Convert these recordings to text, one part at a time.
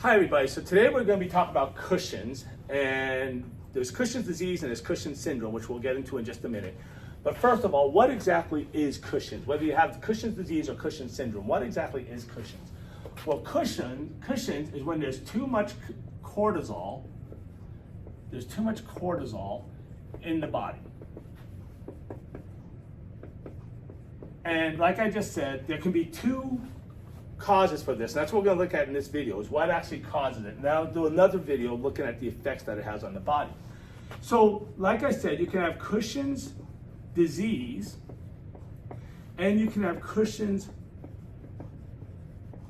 Hi everybody, so today we're going to be talking about Cushing's, and there's Cushing's disease and there's Cushing's syndrome, which we'll get into in just a minute. But first of all, what exactly is Cushing's? Whether you have Cushing's disease or Cushing's syndrome, what exactly is Cushing's? Well, Cushing's is when there's too much cortisol, in the body. And like I just said, there can be two causes for this, and that's what we're going to look at in this video, is what actually causes it. Now I'll do another video looking at the effects that it has on the body. So like I said, you can have Cushing's disease and you can have Cushing's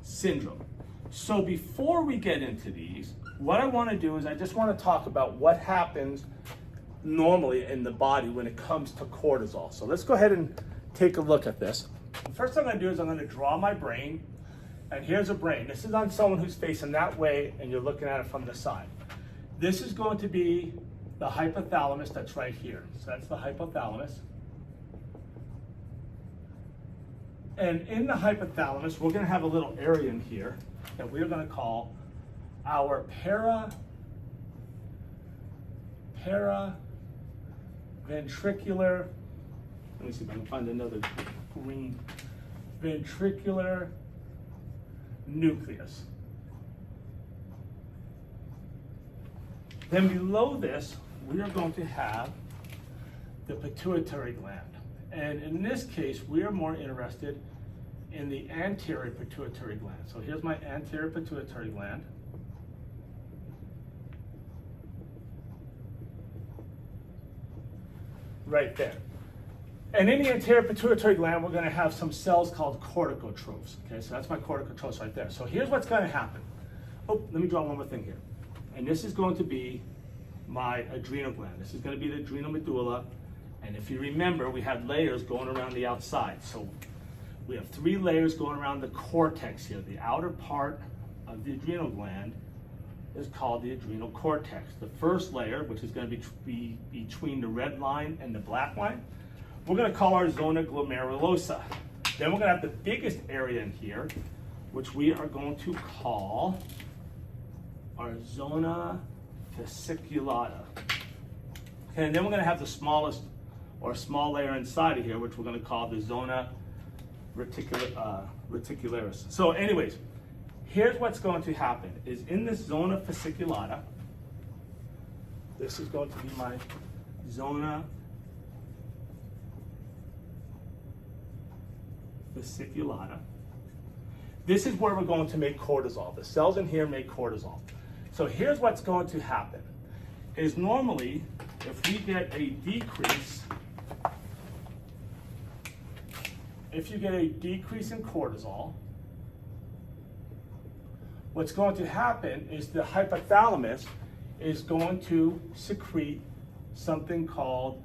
syndrome. So before we get into these, what I want to do is I just want to talk about what happens normally in the body when it comes to cortisol. So let's go ahead and take a look at this. First thing I'm going to do is I'm going to draw my brain. And here's a brain. This is on someone who's facing that way and you're looking at it from the side. This is going to be the hypothalamus that's right here. So that's the hypothalamus. And in the hypothalamus, we're going to have a little area in here that we're going to call our paraventricular, let me see if I can find another green, ventricular nucleus. Then below this, we are going to have the pituitary gland. And in this case, we are more interested in the anterior pituitary gland. So here's my anterior pituitary gland. Right there. And in the anterior pituitary gland, we're going to have some cells called corticotrophs. Okay, so that's my corticotrophs right there. So here's what's going to happen. Oh, let me draw one more thing here. And this is going to be my adrenal gland. This is going to be the adrenal medulla. And if you remember, we had layers going around the outside. So we have three layers going around the cortex here. The outer part of the adrenal gland is called the adrenal cortex. The first layer, which is going to be between the red line and the black line, we're going to call our zona glomerulosa. Then we're going to have the biggest area in here, which we are going to call our zona fasciculata. Okay, and then we're going to have the smallest or small layer inside of here, which we're going to call the zona reticularis. So anyways, here's what's going to happen is in this zona fasciculata, this is going to be my zona fasciculata. This is where we're going to make cortisol. The cells in here make cortisol. So here's what's going to happen is normally if we get a decrease, in cortisol, what's going to happen is the hypothalamus is going to secrete something called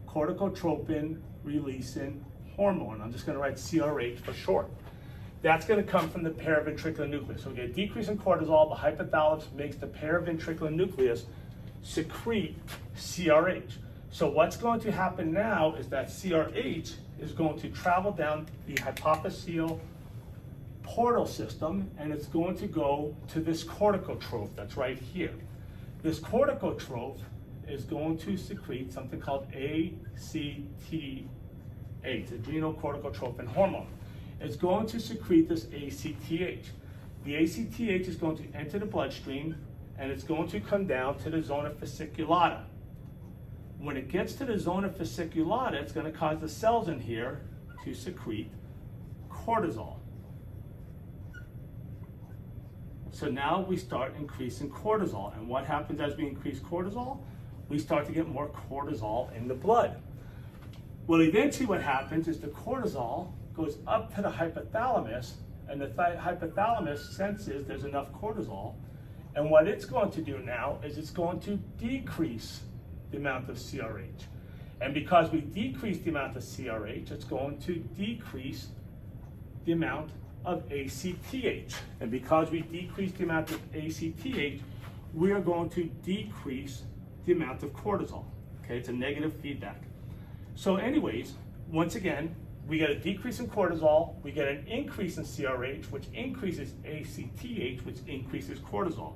corticotropin releasing hormone. I'm just going to write CRH for short. That's going to come from the paraventricular nucleus. So we get a decrease in cortisol, the hypothalamus makes the paraventricular nucleus secrete CRH. So what's going to happen now is that CRH is going to travel down the hypophyseal portal system and it's going to go to this corticotroph that's right here. This corticotroph is going to secrete something called ACTH, adrenal corticotropin hormone. It's going to secrete this ACTH. The ACTH is going to enter the bloodstream and it's going to come down to the zona fasciculata. When it gets to the zona fasciculata, it's going to cause the cells in here to secrete cortisol. So now we start increasing cortisol. And what happens as we increase cortisol? We start to get more cortisol in the blood. Well, eventually what happens is the cortisol goes up to the hypothalamus, and the hypothalamus senses there's enough cortisol, and what it's going to do now is it's going to decrease the amount of CRH. And because we decrease the amount of CRH, it's going to decrease the amount of ACTH. And because we decrease the amount of ACTH, we are going to decrease the amount of cortisol. Okay, it's a negative feedback. So anyways, once again, we get a decrease in cortisol, we get an increase in CRH, which increases ACTH, which increases cortisol.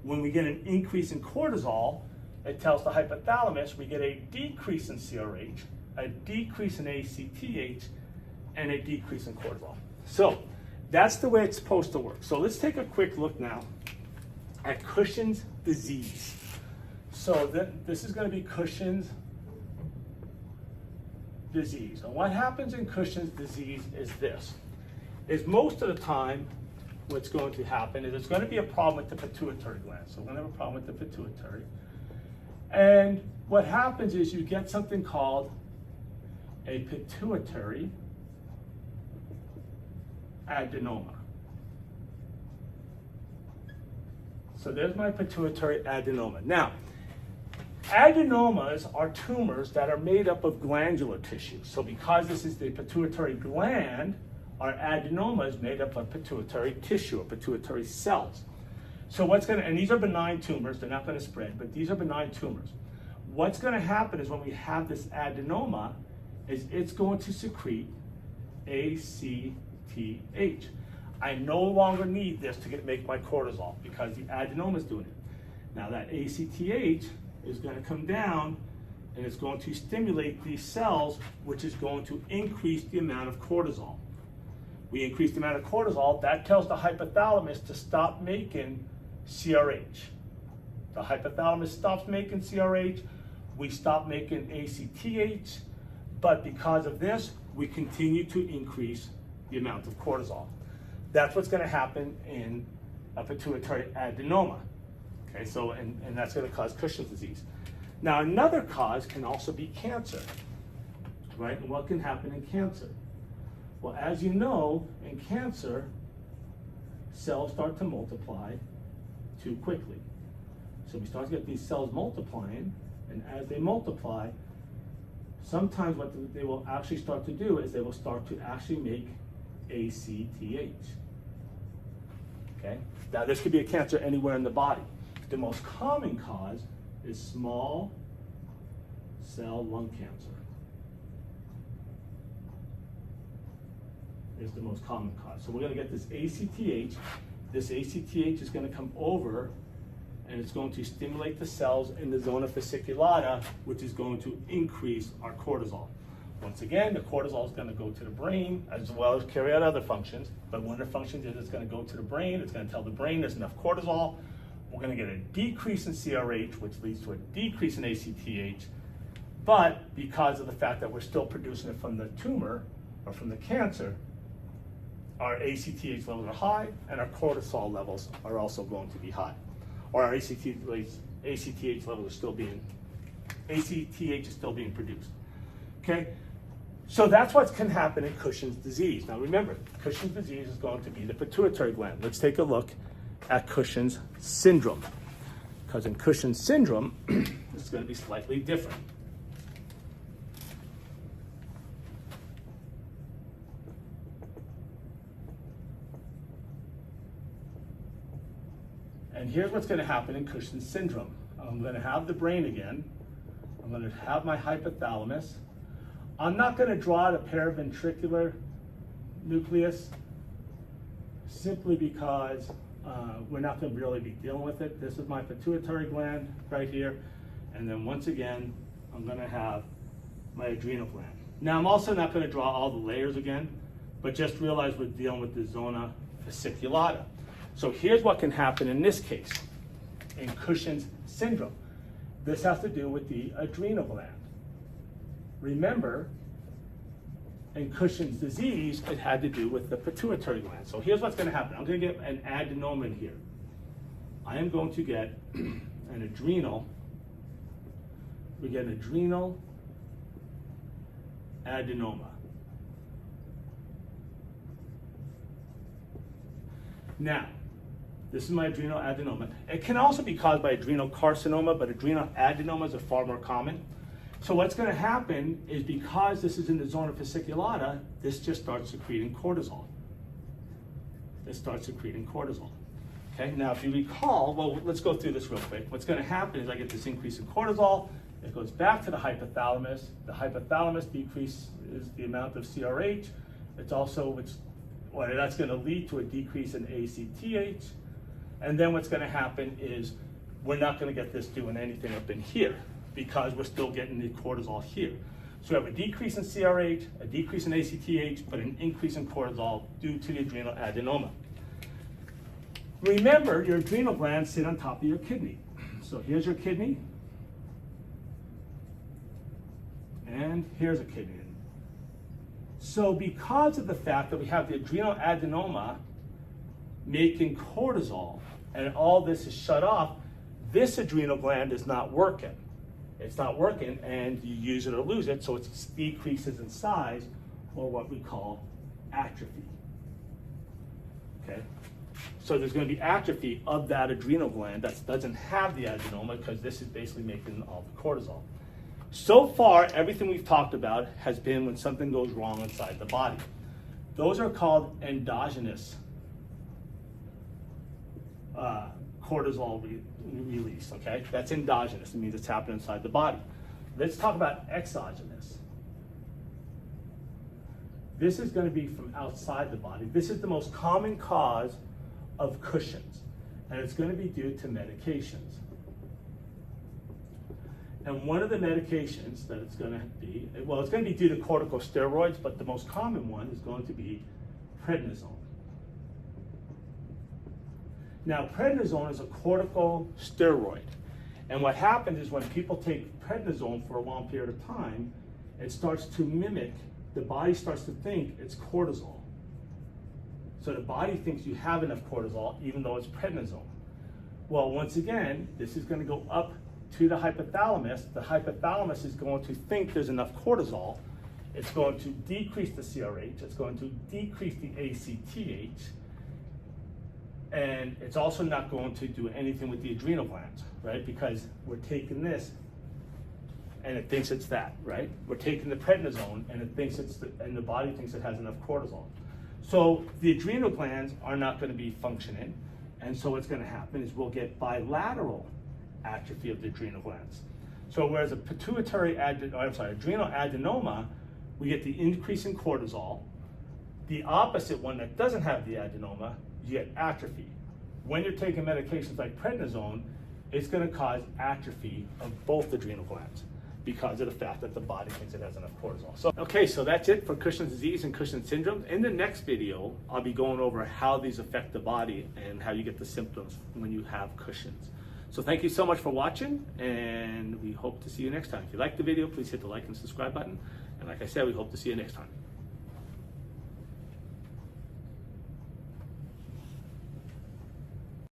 When we get an increase in cortisol, it tells the hypothalamus we get a decrease in CRH, a decrease in ACTH, and a decrease in cortisol. So that's the way it's supposed to work. So let's take a quick look now at Cushing's disease. So this is going to be Cushing's disease. And what happens in Cushing's disease is this, is most of the time what's going to happen is there's going to be a problem with the pituitary gland. So we're going to have a problem with the pituitary. And what happens is you get something called a pituitary adenoma. So there's my pituitary adenoma. Now, adenomas are tumors that are made up of glandular tissue. So because this is the pituitary gland, our adenoma is made up of pituitary tissue or pituitary cells. So and these are benign tumors, they're not going to spread, but these are benign tumors. What's going to happen is when we have this adenoma, is it's going to secrete ACTH. I no longer need this to make my cortisol because the adenoma is doing it. Now that ACTH is going to come down and it's going to stimulate these cells, which is going to increase the amount of cortisol. We increase the amount of cortisol, that tells the hypothalamus to stop making CRH. The hypothalamus stops making CRH, we stop making ACTH, but because of this, we continue to increase the amount of cortisol. That's what's going to happen in a pituitary adenoma. Okay, so, and that's going to cause Cushing's disease. Now, another cause can also be cancer, right? And what can happen in cancer? Well, as you know, in cancer, cells start to multiply too quickly. So we start to get these cells multiplying, and as they multiply, sometimes what they will actually start to do is they will start to actually make ACTH. Okay? Now, this could be a cancer anywhere in the body. The most common cause is small cell lung cancer. Is the most common cause. So we're going to get this ACTH. This ACTH is going to come over and it's going to stimulate the cells in the zona fasciculata, which is going to increase our cortisol. Once again, the cortisol is going to go to the brain as well as carry out other functions. But one of the functions is it's going to go to the brain. It's going to tell the brain there's enough cortisol. We're going to get a decrease in CRH, which leads to a decrease in ACTH. But because of the fact that we're still producing it from the tumor or from the cancer, our ACTH levels are high and our cortisol levels are also going to be high. Or our ACTH levels are still being, ACTH is still being produced. Okay? So that's what can happen in Cushing's disease. Now remember, Cushing's disease is going to be the pituitary gland. Let's take a look at Cushing's syndrome. Because in Cushing's syndrome, it's going to be slightly different. And here's what's going to happen in Cushing's syndrome. I'm going to have the brain again. I'm going to have my hypothalamus. I'm not going to draw the paraventricular nucleus simply because we're not going to really be dealing with it. This is my pituitary gland right here. And then once again, I'm going to have my adrenal gland. Now, I'm also not going to draw all the layers again, but just realize we're dealing with the zona fasciculata. So here's what can happen in this case, in Cushing's syndrome. This has to do with the adrenal gland. Remember, in Cushing's disease, it had to do with the pituitary gland. So here's what's going to happen. I'm going to get an adenoma in here. I am going to get an adrenal. We get an adrenal adenoma. Now, this is my adrenal adenoma. It can also be caused by adrenal carcinoma, but adrenal adenomas are far more common. So what's going to happen is because this is in the zona fasciculata, this just starts secreting cortisol. This starts secreting cortisol. Okay, now if you recall, well, let's go through this real quick. What's going to happen is I get this increase in cortisol, It goes back to the hypothalamus. The hypothalamus decreases the amount of CRH. It's also, that's going to lead to a decrease in ACTH. And then what's going to happen is we're not going to get this doing anything up in here because we're still getting the cortisol here. So we have a decrease in CRH, a decrease in ACTH, but an increase in cortisol due to the adrenal adenoma. Remember, your adrenal glands sit on top of your kidney. So here's your kidney, and here's a kidney. So because of the fact that we have the adrenal adenoma making cortisol, and all this is shut off, this adrenal gland is not working. It's not working, and you use it or lose it, so it decreases in size, or what we call atrophy. Okay? So there's going to be atrophy of that adrenal gland that doesn't have the adenoma, because this is basically making all the cortisol. So far, everything we've talked about has been when something goes wrong inside the body. Those are called endogenous cortisol release, okay? That's endogenous. It means it's happening inside the body. Let's talk about exogenous. This is going to be from outside the body. This is the most common cause of Cushing's, and it's going to be due to medications. And one of the medications that it's going to be, well, it's going to be due to corticosteroids, but the most common one is going to be prednisone. Now, prednisone is a corticosteroid. And what happens is when people take prednisone for a long period of time, it starts to mimic, the body starts to think it's cortisol. So the body thinks you have enough cortisol, even though it's prednisone. Well, once again, this is going to go up to the hypothalamus. The hypothalamus is going to think there's enough cortisol. It's going to decrease the CRH. It's going to decrease the ACTH. And it's also not going to do anything with the adrenal glands, right? Because we're taking this and it thinks it's that, right? We're taking the prednisone and it thinks and the body thinks it has enough cortisol. So the adrenal glands are not going to be functioning. And so what's going to happen is we'll get bilateral atrophy of the adrenal glands. So whereas a adrenal adenoma, we get the increase in cortisol. The opposite one that doesn't have the adenoma, you get atrophy. When you're taking medications like prednisone, it's going to cause atrophy of both adrenal glands because of the fact that the body thinks it has enough cortisol. So that's it for Cushing's disease and Cushing's syndrome. In the next video, I'll be going over how these affect the body and how you get the symptoms when you have Cushing's. So thank you so much for watching, and we hope to see you next time. If you liked the video, please hit the like and subscribe button. And like I said, we hope to see you next time.